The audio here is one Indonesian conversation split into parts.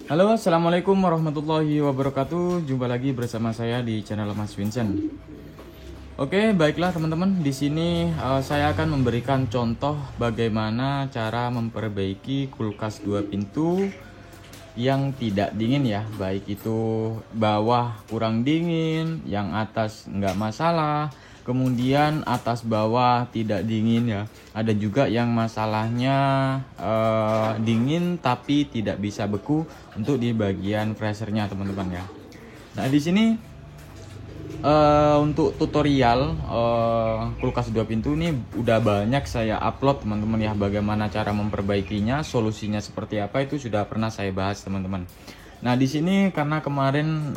Halo, assalamualaikum warahmatullahi wabarakatuh. Jumpa lagi bersama saya di channel Mas Vincent. Oke, baiklah teman-teman. Di sini saya akan memberikan contoh bagaimana cara memperbaiki kulkas dua pintu yang tidak dingin ya. Baik itu bawah kurang dingin, yang atas nggak masalah. Kemudian atas bawah tidak dingin ya. Ada juga yang masalahnya dingin tapi tidak bisa beku untuk di bagian freezernya teman-teman ya. Nah di sini untuk tutorial kulkas dua pintu ini udah banyak saya upload teman-teman ya. Bagaimana cara memperbaikinya, solusinya seperti apa itu sudah pernah saya bahas teman-teman. Nah di sini karena kemarin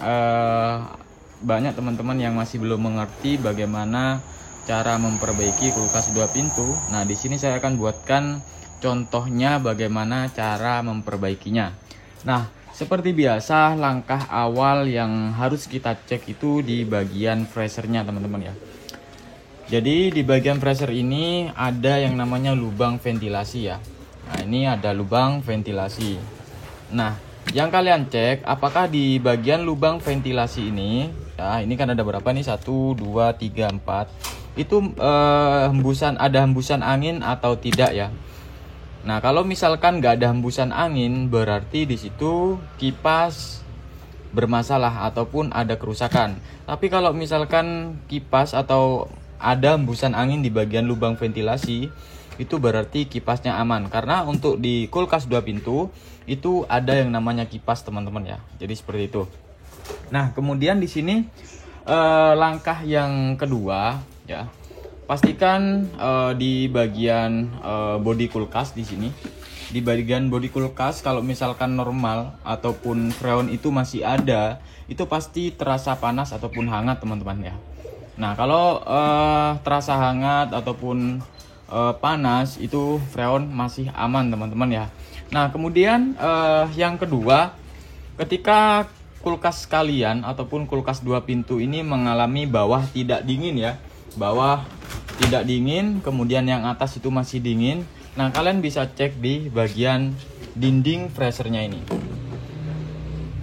banyak teman-teman yang masih belum mengerti bagaimana cara memperbaiki kulkas dua pintu. Nah, di sini saya akan buatkan contohnya bagaimana cara memperbaikinya. Nah, seperti biasa langkah awal yang harus kita cek itu di bagian freezernya, teman-teman ya. Jadi di bagian freezer ini ada yang namanya lubang ventilasi ya. Nah, ini ada lubang ventilasi. Nah, yang kalian cek apakah di bagian lubang ventilasi ini, ya ini kan ada berapa nih, 1, 2, 3, 4, itu ada hembusan angin atau tidak ya. Nah kalau misalkan nggak ada hembusan angin, berarti di situ kipas bermasalah ataupun ada kerusakan. Tapi kalau misalkan kipas atau ada hembusan angin di bagian lubang ventilasi, itu berarti kipasnya aman. Karena untuk di kulkas dua pintu itu ada yang namanya kipas teman-teman ya. Jadi seperti itu. Nah kemudian di sini langkah yang kedua ya, pastikan di bagian bodi kulkas di sini, di bagian bodi kulkas kalau misalkan normal ataupun freon itu masih ada, itu pasti terasa panas ataupun hangat teman-teman ya. Nah kalau terasa hangat ataupun panas itu freon masih aman teman-teman ya. Nah kemudian yang kedua, ketika kulkas kalian ataupun kulkas dua pintu ini mengalami bawah tidak dingin ya, bawah tidak dingin, kemudian yang atas itu masih dingin. Nah kalian bisa cek di bagian dinding freezernya ini,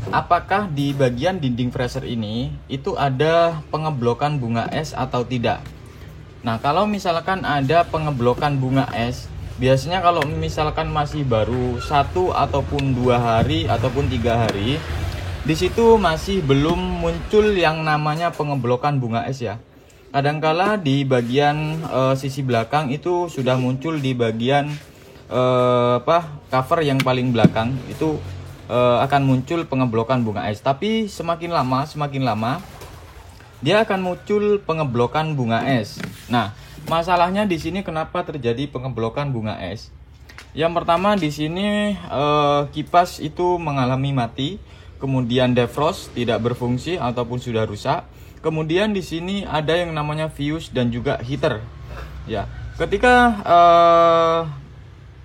apakah di bagian dinding freezer ini itu ada pengeblokan bunga es atau tidak. Nah kalau misalkan ada pengeblokan bunga es, biasanya kalau misalkan masih baru 1 ataupun 2 hari ataupun 3 hari, di situ masih belum muncul yang namanya pengeblokan bunga es ya. Kadangkala di bagian sisi belakang itu sudah muncul di bagian cover yang paling belakang itu akan muncul pengeblokan bunga es. Tapi semakin lama dia akan muncul pengeblokan bunga es. Nah, masalahnya di sini kenapa terjadi pengeblokan bunga es? Yang pertama di sini kipas itu mengalami mati, kemudian defrost tidak berfungsi ataupun sudah rusak. Kemudian di sini ada yang namanya fuse dan juga heater. Ya, ketika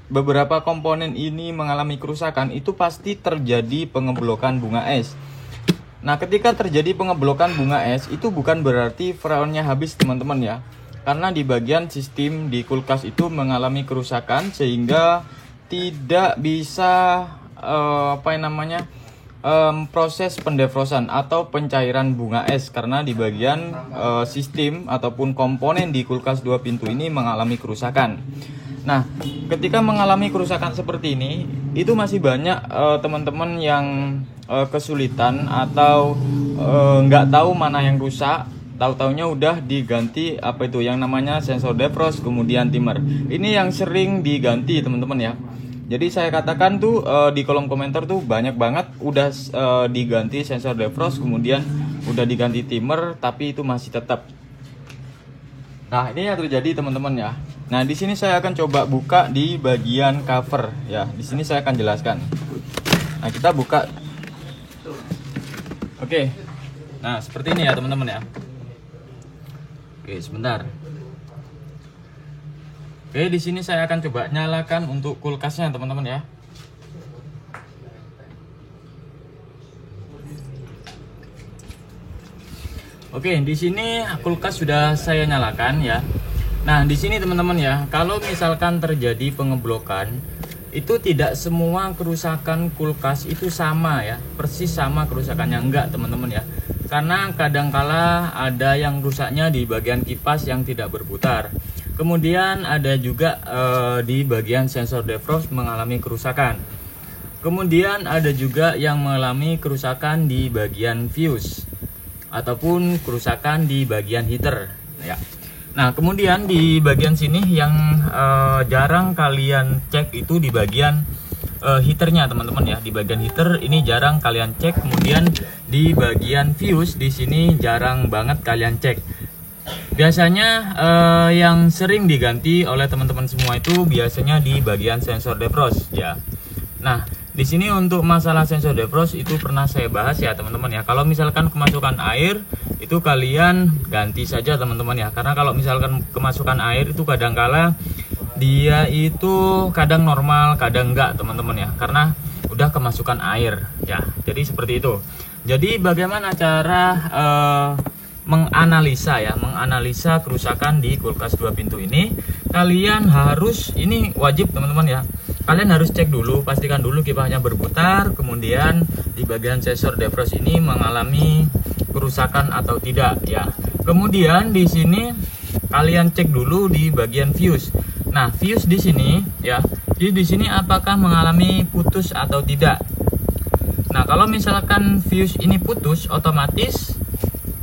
beberapa komponen ini mengalami kerusakan, itu pasti terjadi pengeblokan bunga es. Nah, ketika terjadi pengeblokan bunga es, itu bukan berarti freonnya habis teman-teman ya. Karena di bagian sistem di kulkas itu mengalami kerusakan sehingga tidak bisa proses pendefrosan atau pencairan bunga es, karena di bagian sistem ataupun komponen di kulkas dua pintu ini mengalami kerusakan. Nah, ketika mengalami kerusakan seperti ini, itu masih banyak teman-teman yang kesulitan atau nggak tahu mana yang rusak. Tahu-taunya udah diganti yang namanya sensor defrost, kemudian timer. Ini yang sering diganti teman-teman ya. Jadi saya katakan tuh di kolom komentar tuh banyak banget udah diganti sensor defrost, kemudian udah diganti timer, tapi itu masih tetap. Nah ini yang terjadi teman-teman ya. Nah di sini saya akan coba buka di bagian cover ya. Di sini saya akan jelaskan. Nah kita buka. Oke. Nah seperti ini ya teman-teman ya. Oke sebentar. Oke di sini saya akan coba nyalakan untuk kulkasnya teman-teman ya. Oke, di sini kulkas sudah saya nyalakan ya. Nah, di sini teman-teman ya, kalau misalkan terjadi pengeblokan, itu tidak semua kerusakan kulkas itu sama ya, persis sama kerusakannya, enggak teman-teman ya. Karena kadangkala ada yang rusaknya di bagian kipas yang tidak berputar. Kemudian ada juga di bagian sensor defrost mengalami kerusakan. Kemudian ada juga yang mengalami kerusakan di bagian fuse ataupun kerusakan di bagian heater ya. Nah, kemudian di bagian sini yang jarang kalian cek itu di bagian heaternya teman-teman ya. Di bagian heater ini jarang kalian cek. Kemudian di bagian fuse di sini jarang banget kalian cek. Biasanya yang sering diganti oleh teman-teman semua itu biasanya di bagian sensor defrost ya. Nah, di sini untuk masalah sensor defrost itu pernah saya bahas ya teman-teman ya. Kalau misalkan kemasukan air itu kalian ganti saja teman-teman ya. Karena kalau misalkan kemasukan air itu kadangkala dia itu kadang normal, kadang enggak teman-teman ya. Karena udah kemasukan air ya. Jadi seperti itu. Jadi bagaimana cara menganalisa ya, menganalisa kerusakan di kulkas 2 pintu ini? Kalian harus, ini wajib teman-teman ya. Kalian harus cek dulu, pastikan dulu kipasnya berputar, kemudian di bagian sensor defrost ini mengalami kerusakan atau tidak ya. Kemudian di sini kalian cek dulu di bagian fuse. Nah, fuse di sini ya, fuse di sini apakah mengalami putus atau tidak. Nah, kalau misalkan fuse ini putus, otomatis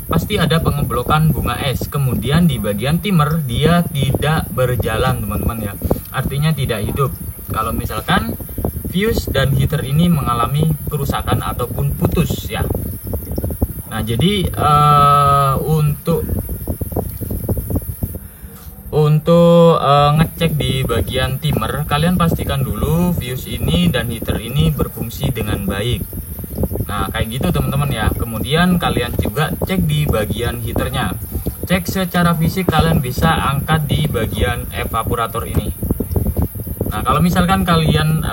pasti ada pengeblokan bunga es. Kemudian di bagian timer dia tidak berjalan teman-teman ya, artinya tidak hidup. Kalau misalkan fuse dan heater ini mengalami kerusakan ataupun putus ya. Nah, jadi untuk ngecek di bagian timer, kalian pastikan dulu fuse ini dan heater ini berfungsi dengan baik. Nah, kayak gitu teman-teman ya. Kemudian kalian juga cek di bagian heaternya. Cek secara fisik, kalian bisa angkat di bagian evaporator ini. Nah, kalau misalkan kalian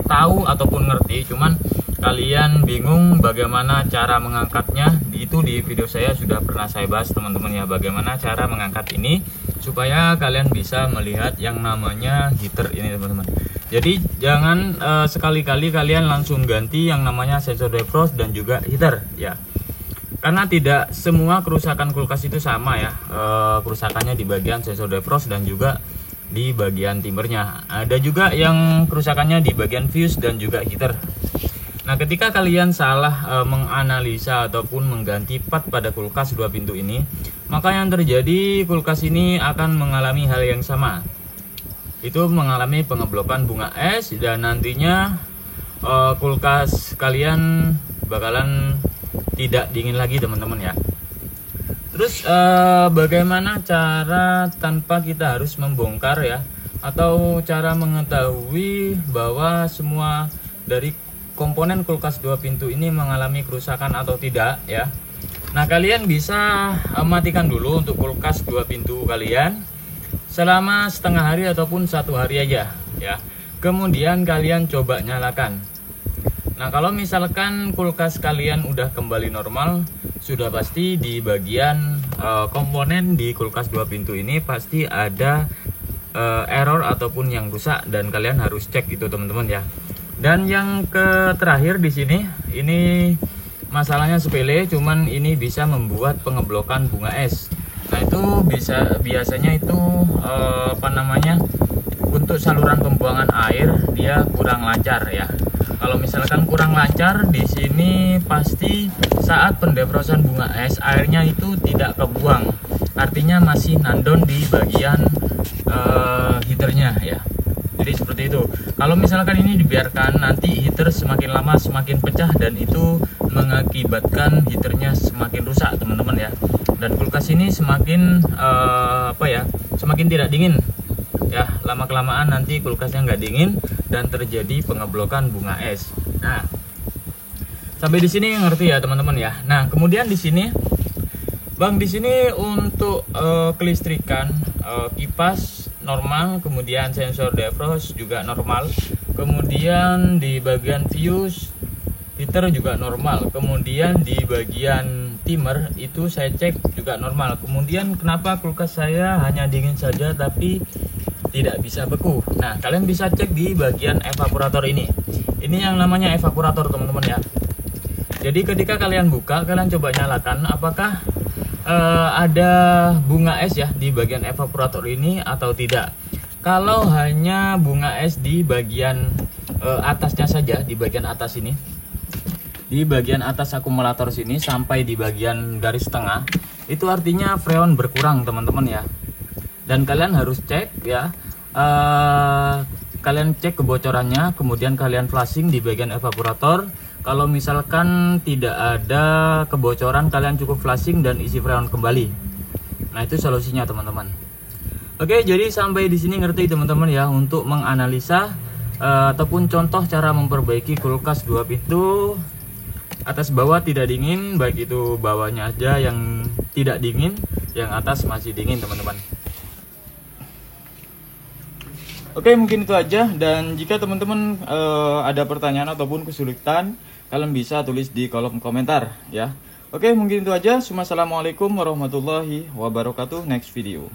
tahu ataupun ngerti, cuman kalian bingung bagaimana cara mengangkatnya, itu di video saya sudah pernah saya bahas teman-teman ya, bagaimana cara mengangkat ini supaya kalian bisa melihat yang namanya heater ini teman-teman. Jadi jangan sekali-kali kalian langsung ganti yang namanya sensor defrost dan juga heater ya. Karena tidak semua kerusakan kulkas itu sama ya, kerusakannya di bagian sensor defrost dan juga di bagian timernya. Ada juga yang kerusakannya di bagian fuse dan juga heater. Nah, ketika kalian salah menganalisa ataupun mengganti part pada kulkas 2 pintu ini, maka yang terjadi kulkas ini akan mengalami hal yang sama. Itu mengalami pengeblokan bunga es dan nantinya kulkas kalian bakalan tidak dingin lagi teman-teman ya. Terus bagaimana cara tanpa kita harus membongkar ya, atau cara mengetahui bahwa semua dari komponen kulkas 2 pintu ini mengalami kerusakan atau tidak ya. Nah, kalian bisa matikan dulu untuk kulkas 2 pintu kalian selama setengah hari ataupun 1 hari aja ya. Kemudian kalian coba nyalakan. Nah, kalau misalkan kulkas kalian udah kembali normal, sudah pasti di bagian komponen di kulkas 2 pintu ini pasti ada error ataupun yang rusak dan kalian harus cek itu teman-teman ya. Dan yang terakhir di sini, ini masalahnya sepele, cuman ini bisa membuat pengeblokan bunga es. Nah, itu biasanya itu untuk saluran pembuangan air dia kurang lancar ya. Kalau misalkan kurang lancar di sini pasti saat pendefrosan bunga es airnya itu tidak kebuang, artinya masih nandon di bagian heaternya ya. Jadi seperti itu. Kalau misalkan ini dibiarkan, nanti heater semakin lama semakin pecah dan itu mengakibatkan heaternya semakin rusak teman-teman ya. Dan kulkas ini semakin semakin tidak dingin ya. Lama kelamaan nanti kulkasnya nggak dingin dan terjadi pengeblokan bunga es. Nah, sampai di sini ngerti ya teman-teman ya. Nah, kemudian di sini Bang, di sini untuk kelistrikan kipas normal, kemudian sensor defrost juga normal, kemudian di bagian fuse heater juga normal, kemudian di bagian timer itu saya cek juga normal. Kemudian kenapa kulkas saya hanya dingin saja tapi tidak bisa beku. Nah, kalian bisa cek di bagian evaporator ini. Ini yang namanya evaporator teman-teman ya. Jadi ketika kalian buka, kalian coba nyalakan apakah ada bunga es ya di bagian evaporator ini atau tidak. Kalau hanya bunga es di bagian atasnya saja, di bagian atas ini, di bagian atas akumulator sini sampai di bagian garis tengah, itu artinya freon berkurang teman-teman ya. Dan kalian harus cek ya, kalian cek kebocorannya, kemudian kalian flushing di bagian evaporator. Kalau misalkan tidak ada kebocoran, kalian cukup flushing dan isi freon kembali. Nah, itu solusinya teman-teman. Oke, jadi sampai di sini ngerti teman-teman ya untuk menganalisa ataupun contoh cara memperbaiki kulkas 2 pintu atas bawah tidak dingin, baik itu bawahnya aja yang tidak dingin, yang atas masih dingin teman-teman. Oke, mungkin itu aja. Dan jika teman-teman ada pertanyaan ataupun kesulitan, kalian bisa tulis di kolom komentar ya. Oke, mungkin itu aja. Assalamualaikum warahmatullahi wabarakatuh. Next video.